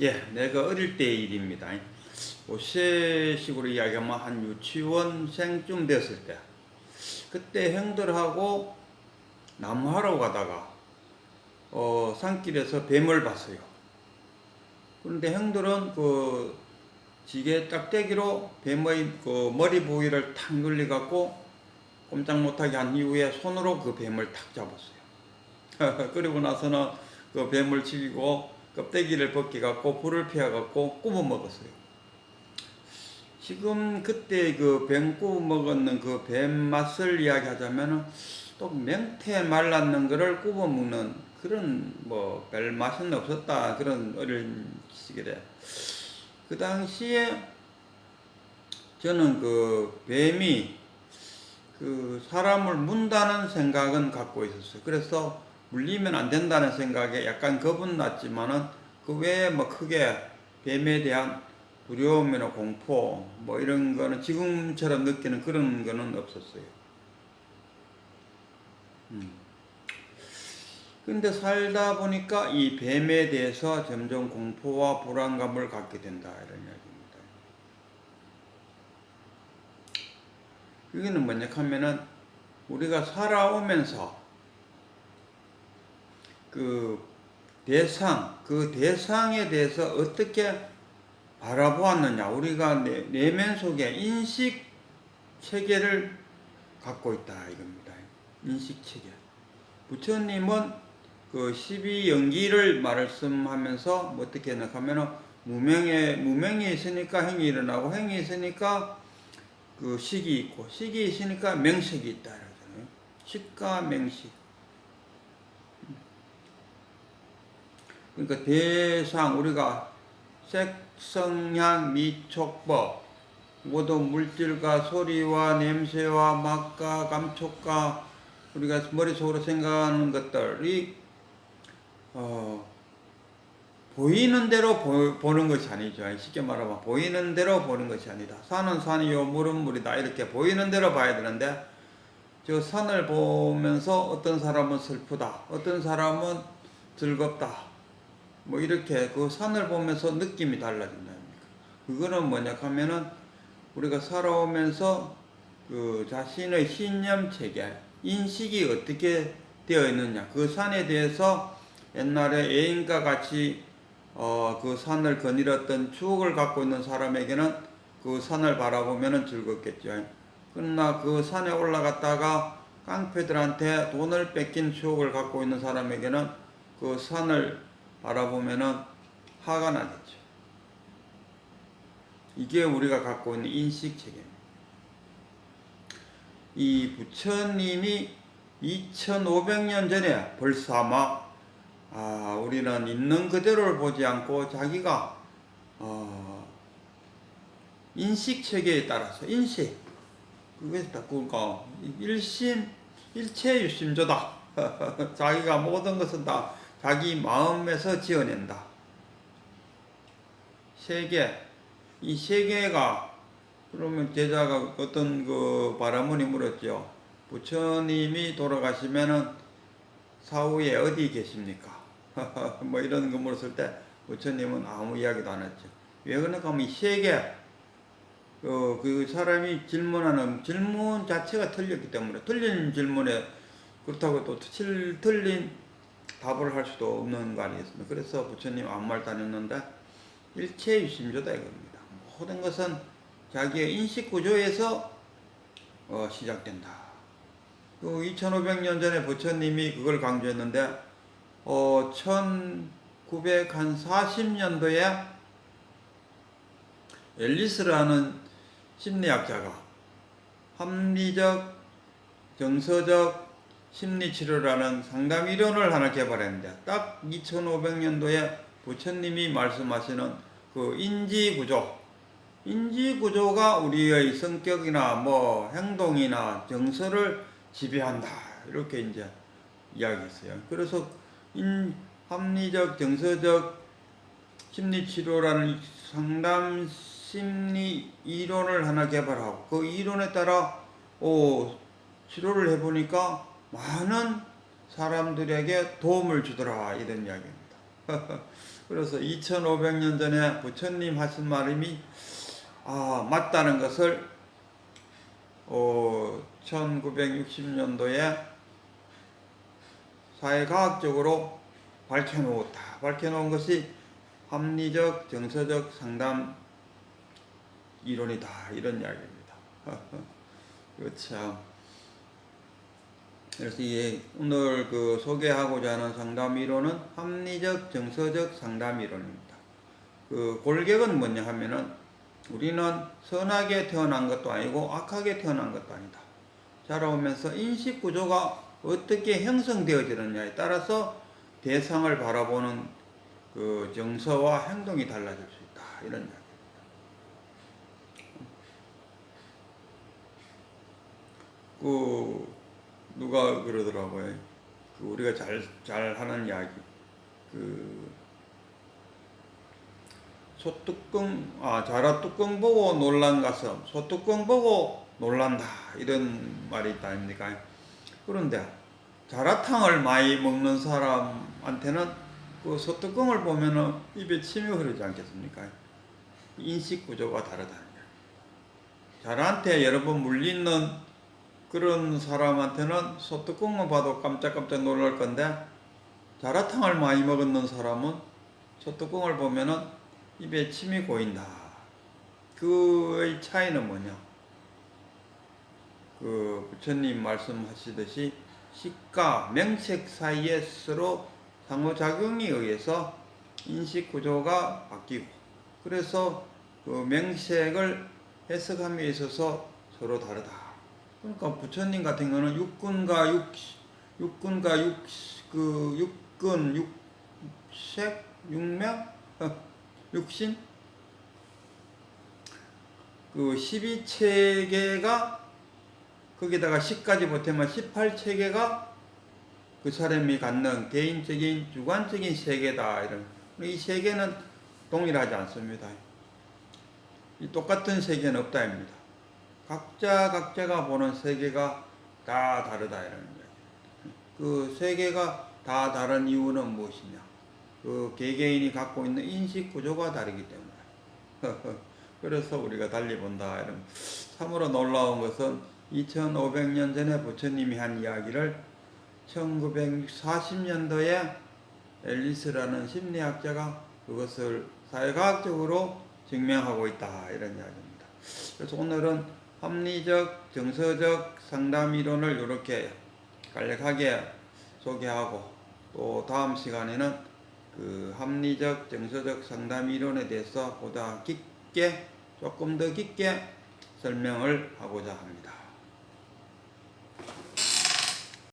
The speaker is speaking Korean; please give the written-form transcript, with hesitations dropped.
예, 내가 어릴 때의 일입니다. 오세식으로 이야기하면 한 유치원생쯤 됐을 때, 그때 형들하고 나무하러 가다가 산길에서 뱀을 봤어요. 그런데 형들은 그 지게 짝대기로 뱀의 그 머리 부위를 탁 눌리갖고 꼼짝 못하게 한 이후에 손으로 그 뱀을 탁 잡았어요. 그리고 나서는 그 뱀을 죽이고 껍데기를 벗겨갖고 불을 피워갖고 구워 먹었어요. 지금 그때 그 뱀 구워 먹었는 그 뱀 맛을 이야기하자면은 또 맹태 말랐는 거를 구워 먹는 그런 뭐 별 맛은 없었다, 그런 어린 시절에. 그 당시에 저는 그 뱀이 그 사람을 문다는 생각은 갖고 있었어요. 그래서 물리면 안 된다는 생각에 약간 겁은 났지만은 그 외에 뭐 크게 뱀에 대한 두려움이나 공포 뭐 이런 거는 지금처럼 느끼는 그런 거는 없었어요. 근데 살다 보니까 이 뱀에 대해서 점점 공포와 불안감을 갖게 된다, 이런 이야기입니다. 여기는 뭐냐 하면은 우리가 살아오면서 그 그 대상에 대해서 어떻게 바라보았느냐, 우리가 내면 속에 인식 체계를 갖고 있다, 이겁니다. 인식 체계. 부처님은 그 12연기를 말씀하면서 뭐 어떻게 하냐면은 무명이 있으니까 행이 일어나고, 행이 있으니까 그 식이 있고, 식이 있으니까 명식이 있다, 그러잖아요. 식과 명식. 그러니까 대상, 우리가 색, 성향, 미촉법, 모든 물질과 소리와 냄새와 맛과 감촉과 우리가 머릿속으로 생각하는 것들이 보이는 대로 보는 것이 아니죠. 쉽게 말하면 보이는 대로 보는 것이 아니다. 산은 산이요, 물은 물이다, 이렇게 보이는 대로 봐야 되는데, 저 산을 보면서 어떤 사람은 슬프다, 어떤 사람은 즐겁다, 뭐 이렇게 그 산을 보면서 느낌이 달라진다. 그거는 뭐냐 하면은 우리가 살아오면서 그 자신의 신념 체계, 인식이 어떻게 되어 있느냐, 그 산에 대해서 옛날에 애인과 같이 그 산을 거닐었던 추억을 갖고 있는 사람에게는 그 산을 바라보면 즐겁겠죠. 그러나 그 산에 올라갔다가 깡패들한테 돈을 뺏긴 추억을 갖고 있는 사람에게는 그 산을 바라보면 화가 나겠죠. 이게 우리가 갖고 있는 인식 체계입니다. 이 부처님이 2500년 전에 벌써 아마 우리는 있는 그대로를 보지 않고 자기가 인식 체계에 따라서 인식, 그러니까 일체 유심조다. 자기가 모든 것은 다 자기 마음에서 지어낸다. 세계, 이 세계가, 그러면 제자가 어떤 그 바라문이 물었죠. 부처님이 돌아가시면은 사후에 어디 계십니까? 뭐 이런 거 물었을 때 부처님은 아무 이야기도 안 했죠. 왜 그러니까 하면 이 세계, 그 사람이 질문하는 질문 자체가 틀렸기 때문에, 틀린 질문에 그렇다고 또 틀린 답을 할 수도 없는 거 아니겠습니까? 그래서 부처님 아무 말도 안 했는데 일체유심조다, 이겁니다. 모든 것은 자기의 인식 구조에서 시작된다. 2500년 전에 부처님이 그걸 강조했는데 1940년도에 앨리스라는 심리학자가 합리적 정서적 심리치료라는 상담 이론을 하나 개발했는데, 딱 2500년도에 부처님이 말씀하시는 그 인지구조가 우리의 성격이나 뭐 행동이나 정서를 지배한다, 이렇게 이제 이야기했어요. 그래서 합리적 정서적 심리치료라는 상담 심리 이론을 하나 개발하고, 그 이론에 따라 치료를 해보니까 많은 사람들에게 도움을 주더라, 이런 이야기입니다. 그래서 2500년 전에 부처님 하신 말임이 맞다는 것을 1960년도에 사회과학적으로 밝혀놓은 것이 합리적 정서적 상담 이론이다, 이런 이야기입니다. 그렇죠. 그래서 오늘 소개하고자 하는 상담 이론은 합리적 정서적 상담 이론입니다. 골격은 뭐냐 하면은 우리는 선하게 태어난 것도 아니고 악하게 태어난 것도 아니다. 자라오면서 인식 구조가 어떻게 형성되어지느냐에 따라서 대상을 바라보는 정서와 행동이 달라질 수 있다, 이런 이야기입니다. 누가 그러더라고요. 우리가 잘 하는 이야기. 자라 뚜껑 보고 놀란 가슴, 소뚜껑 보고 놀란다, 이런 말이 있다 아닙니까? 그런데 자라탕을 많이 먹는 사람한테는 소뚜껑을 보면은 입에 침이 흐르지 않겠습니까? 인식 구조가 다르다는 거예요. 자라한테 여러 번 물리는 그런 사람한테는 소뚜껑만 봐도 깜짝깜짝 놀랄 건데, 자라탕을 많이 먹는 사람은 소뚜껑을 보면은 입에 침이 고인다. 그의 차이는 뭐냐? 부처님 말씀하시듯이 식과 명색 사이에 서로 상호작용에 의해서 인식 구조가 바뀌고, 그래서 명색을 해석함에 있어서 서로 다르다. 그러니까 부처님 같은 경우는 육색, 육명, 육신, 12체계가 거기다가 10까지 보태면 18체계가 그 사람이 갖는 개인적인 주관적인 세계다. 이 세계는 동일하지 않습니다. 이 똑같은 세계는 없다입니다. 각자가 보는 세계가 다 다르다, 이런 이야기. 세계가 다 다른 이유는 무엇이냐? 개개인이 갖고 있는 인식 구조가 다르기 때문에. 그래서 우리가 달리 본다. 이런. 참으로 놀라운 것은 2500년 전에 부처님이 한 이야기를 1940년도에 앨리스라는 심리학자가 그것을 사회과학적으로 증명하고 있다, 이런 이야기입니다. 그래서 오늘은 합리적 정서적 상담 이론을 이렇게 간략하게 소개하고, 또 다음 시간에는 합리적 정서적 상담 이론에 대해서 보다 조금 더 깊게 설명을 하고자 합니다.